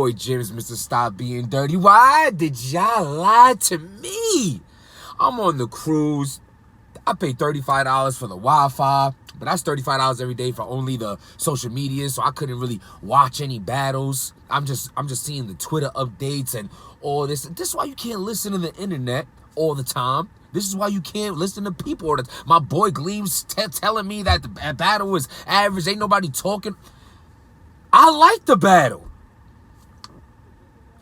Boy Jim's Mr. Stop Being Dirty. Why did y'all lie to me? I'm on the cruise. I paid $35 for the Wi-Fi, but that's $35 every day for only the social media, so I couldn't really watch any battles. I'm just seeing the Twitter updates and all this. This is why you can't listen to the internet all the time. This is why you can't listen to people. Or my boy Gleam's telling me that the battle was average. Ain't nobody talking. I like the battle.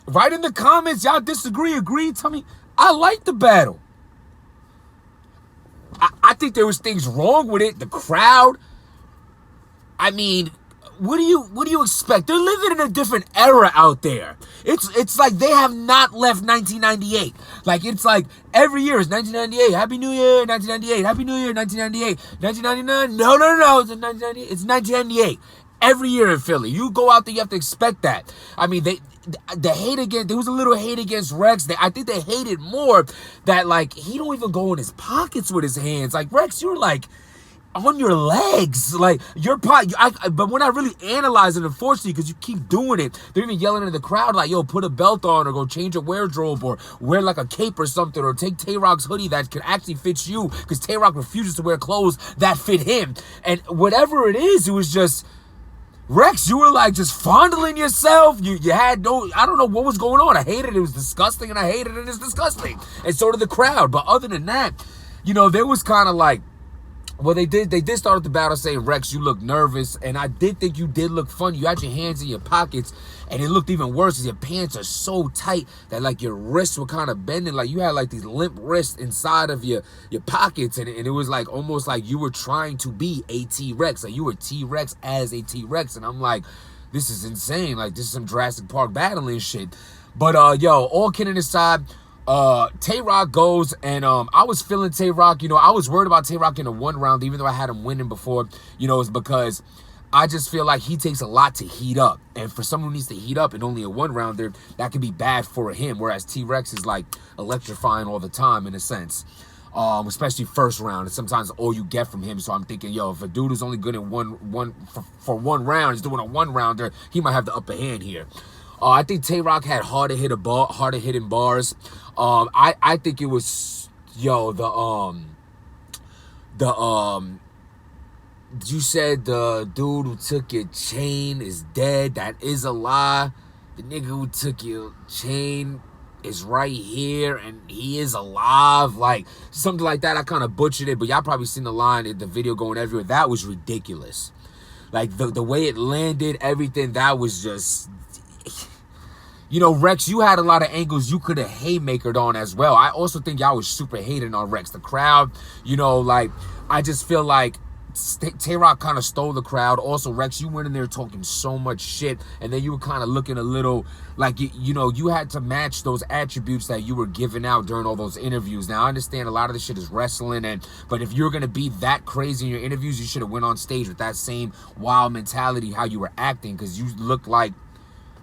Write in the comments, y'all disagree, agree, tell me. I like the battle. I think there was things wrong with it. The crowd. I mean, what do you expect? They're living in a different era out there. It's like they have not left 1998. Like it's like every year is 1998. Happy New Year, 1998. Happy New Year, 1998. 1999. No. It's 1998. It's 1998. Every year in Philly. You go out there, you have to expect that. I mean, the hate against, there was a little hate against Rex. I think they hated more that, like, he don't even go in his pockets with his hands. Like, Rex, you're, like, on your legs. Like, but when I really analyze it, unfortunately, because you keep doing it, they're even yelling at the crowd, like, yo, put a belt on or go change your wardrobe or wear, like, a cape or something or take Tay-Rock's hoodie that can actually fit you because Tay-Rock refuses to wear clothes that fit him. And whatever it is, it was just... Rex, you were like just fondling yourself. You had no, I don't know what was going on. I hated it. It was disgusting, and I hated it. It's disgusting. And so did the crowd. But other than that, you know, there was kind of like, well, they did start at the battle saying, Rex, you look nervous. And I did think you did look funny. You had your hands in your pockets, and it looked even worse because your pants are so tight that like your wrists were kind of bending. Like you had like these limp wrists inside of your pockets. And it was like almost like you were trying to be a T-Rex. Like you were T-Rex as a T-Rex. And I'm like, this is insane. Like this is some Jurassic Park battling shit. But yo, all kidding aside, Tay-Rock goes, and I was feeling Tay-Rock. You know, I was worried about Tay-Rock in the one round, even though I had him winning before. You know, it's because I just feel like he takes a lot to heat up. And for someone who needs to heat up in only a one-rounder, that could be bad for him. Whereas T-Rex is, like, electrifying all the time, in a sense. Especially first round. It's sometimes all you get from him. So I'm thinking, yo, if a dude is only good at for one round, he's doing a one-rounder, he might have the upper hand here. I think Tay-Rock had harder hitting bars. I think it was, yo, you said the dude who took your chain is dead. That is a lie. The nigga who took your chain is right here and he is alive. Like something like that. I kind of butchered it, but y'all probably seen the line in the video going everywhere. That was ridiculous. Like the way it landed, everything, that was just... You know, Rex, you had a lot of angles you could have haymakered on as well. I also think y'all was super hating on Rex. The crowd, you know, like, I just feel like Tay-Rock kind of stole the crowd. Also, Rex, you went in there talking so much shit, and then you were kind of looking a little like, you know, you had to match those attributes that you were giving out during all those interviews. Now, I understand a lot of this shit is wrestling, but if you're going to be that crazy in your interviews, you should have went on stage with that same wild mentality, how you were acting, because you looked like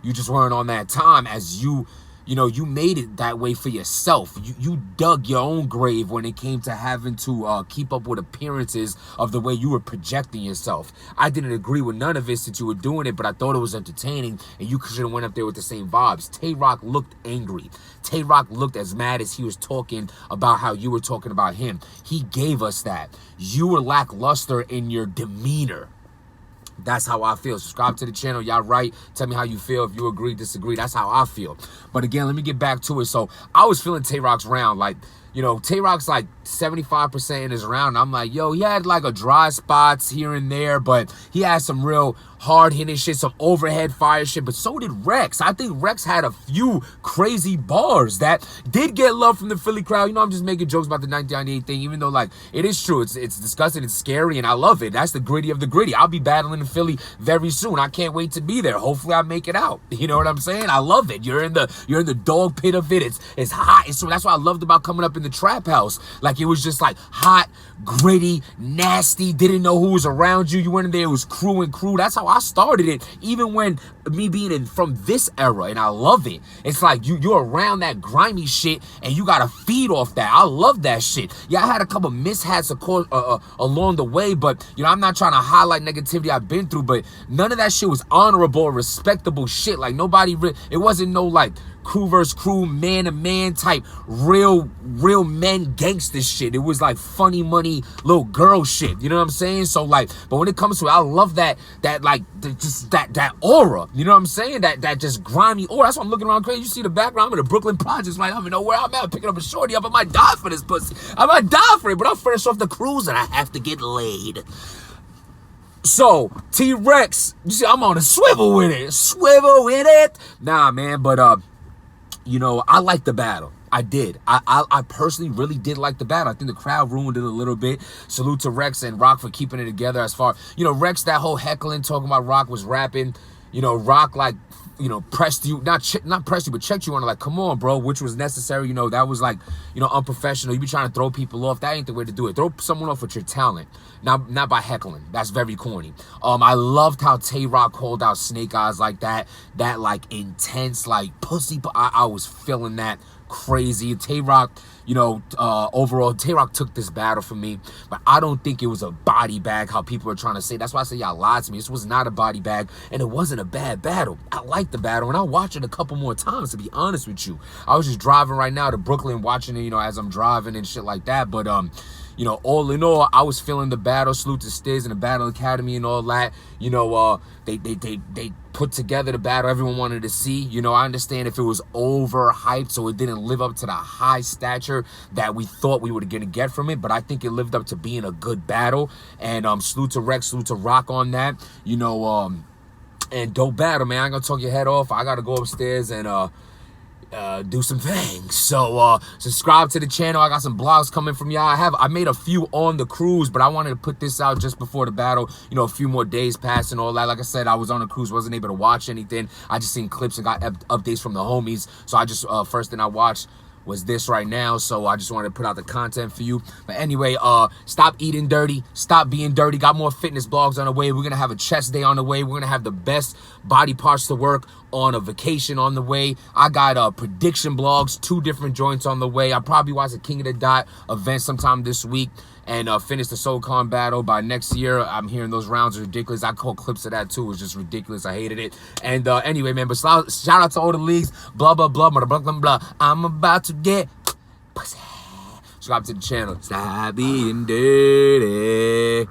you just weren't on that time, as you know, you made it that way for yourself. You dug your own grave when it came to having to keep up with appearances of the way you were projecting yourself. I didn't agree with none of it since you were doing it, but I thought it was entertaining, and you should have went up there with the same vibes. Tay-Rock looked angry. Tay-Rock looked as mad as he was talking about how you were talking about him. He gave us that. You were lackluster in your demeanor. That's how I feel. Subscribe to the channel. Y'all right. Tell me how you feel. If you agree, disagree. That's how I feel. But again, let me get back to it. So I was feeling Tay-Rock's round. Like, you know, Tay-Rock's like 75% in his round. And I'm like, yo, he had like a dry spots here and there, but he had some real hard-hitting shit, some overhead fire shit, but so did Rex. I think Rex had a few crazy bars that did get love from the Philly crowd. You know, I'm just making jokes about the 1998 thing, even though, like, it is true. It's disgusting, it's scary, and I love it. That's the gritty of the gritty. I'll be battling in Philly very soon. I can't wait to be there. Hopefully I make it out. You know what I'm saying? I love it. You're in the dog pit of it. It's hot. So that's what I loved about coming up in the trap house. Like, it was just like hot, gritty, nasty, didn't know who was around you. You went in there, it was crew and crew. That's how I started it. Even when me being from this era, and I love it. It's like you're around that grimy shit and you gotta feed off that. I love that shit. Yeah, I had a couple mishaps, of course, along the way, but I'm not trying to highlight negativity I've been through, but none of that shit was honorable or respectable shit. Like, it wasn't no like crew versus crew, man to man type real men gangster shit. It was like funny money little girl shit. You know what I'm saying? So like, but when it comes to it, I love that aura. You know what I'm saying? That just grimy aura. That's why I'm looking around crazy. You see the background, I'm in the Brooklyn Projects, right? I don't even know where I'm at. I'm picking up a shorty up. I might die for this pussy. I might die for it, but I'll finish off the cruise and I have to get laid. So, T-Rex, you see, I'm on a swivel with it. Swivel with it. Nah, man, but, I liked the battle. I did. I personally really did like the battle. I think the crowd ruined it a little bit. Salute to Rex and ROC for keeping it together. As far, Rex, that whole heckling, talking about ROC was rapping. ROC, like, pressed you, not pressed you, but checked you on, like, come on, bro, which was necessary. That was like, unprofessional. You be trying to throw people off. That ain't the way to do it. Throw someone off with your talent, not by heckling. That's very corny. I loved how Tay-Rock called out Snake Eyes like that like intense, like pussy. I was feeling that crazy. Tay-Rock, overall, Tay-Rock took this battle from me, but I don't think it was a body bag, how people are trying to say. That's why I say y'all lied to me. This was not a body bag, and it wasn't a bad battle. I liked the battle, and I'll watch it a couple more times, to be honest with you. I was just driving right now to Brooklyn, watching it, as I'm driving and shit like that, but, all in all, I was feeling the battle. Salute to Stiz and the Battle Academy and all that. They put together the battle everyone wanted to see. I understand if it was overhyped, so it didn't live up to the high stature that we thought we were going to get from it, but I think it lived up to being a good battle. And salute to Rex, salute to ROC on that. And dope battle, man. I ain't gonna talk your head off. I gotta go upstairs and do some things. So subscribe to the channel. I got some blogs coming from y'all. I made a few on the cruise, but I wanted to put this out just before the battle. A few more days passed and all that. Like I said, I was on a cruise, wasn't able to watch anything. I just seen clips and got updates from the homies. So I just first thing I watched was this right now, so I just wanted to put out the content for you. But anyway, stop eating dirty, stop being dirty. Got more fitness blogs on the way. We're gonna have a chest day on the way. We're gonna have the best body parts to work on a vacation on the way. I got prediction blogs, 2 different joints on the way. I'll probably watch a King of the Dot event sometime this week and finish the SoulCon battle by next year. I'm hearing those rounds are ridiculous. I caught clips of that too. It was just ridiculous. I hated it. And anyway, man, but shout out to all the leagues. Blah, blah, blah, blah, blah, blah, blah. I'm about to get pussy. Subscribe to the channel. Stop being dirty.